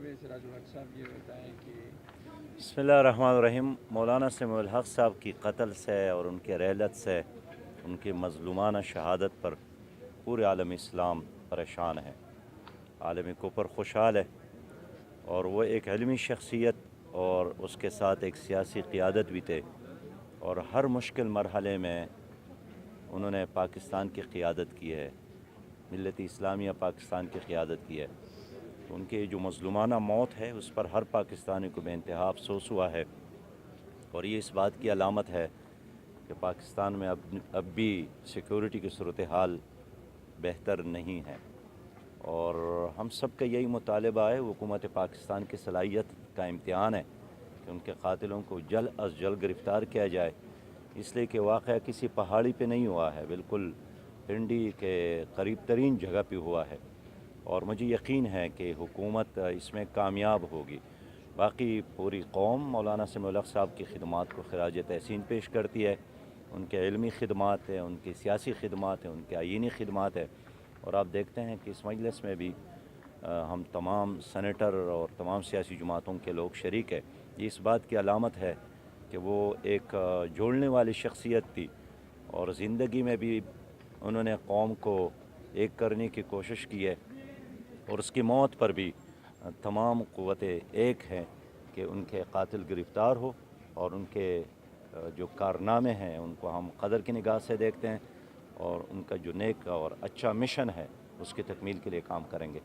جناب سراجulhaq صاحب یہ بتائیں کہ بسم اللہ الرحمن الرحیم۔ مولانا سمیع الحق صاحب کی قتل سے اور ان کے رحلت سے، ان کی مظلومانہ شہادت پر پورے عالم اسلام پریشان ہے، عالم کفر خوشحال ہے، اور وہ ایک علمی شخصیت اور اس کے ساتھ ایک سیاسی قیادت بھی تھے، اور ہر مشکل مرحلے میں انہوں نے پاکستان کی قیادت کی ہے، ملت اسلامیہ پاکستان کی قیادت کی ہے۔ تو ان کی جو مظلومانہ موت ہے اس پر ہر پاکستانی کو بے انتہا افسوس ہوا ہے، اور یہ اس بات کی علامت ہے کہ پاکستان میں اب بھی سیکورٹی کی صورتحال بہتر نہیں ہے، اور ہم سب کا یہی مطالبہ ہے، حکومت پاکستان کی صلاحیت کا امتحان ہے کہ ان کے قاتلوں کو جلد از جلد گرفتار کیا جائے، اس لیے کہ واقعہ کسی پہاڑی پہ نہیں ہوا ہے، بالکل پنڈی کے قریب ترین جگہ پہ ہوا ہے، اور مجھے یقین ہے کہ حکومت اس میں کامیاب ہوگی۔ باقی پوری قوم مولانا سمیع الحق صاحب کی خدمات کو خراج تحسین پیش کرتی ہے، ان کے علمی خدمات ہیں، ان کی سیاسی خدمات ہیں، ان کے آئینی خدمات ہیں، اور آپ دیکھتے ہیں کہ اس مجلس میں بھی ہم تمام سینیٹر اور تمام سیاسی جماعتوں کے لوگ شریک ہیں۔ یہ اس بات کی علامت ہے کہ وہ ایک جوڑنے والی شخصیت تھی، اور زندگی میں بھی انہوں نے قوم کو ایک کرنے کی کوشش کی ہے، اور اس کی موت پر بھی تمام قوتیں ایک ہیں کہ ان کے قاتل گرفتار ہو، اور ان کے جو کارنامے ہیں ان کو ہم قدر کی نگاہ سے دیکھتے ہیں، اور ان کا جو نیک اور اچھا مشن ہے اس کی تکمیل کے لیے کام کریں گے۔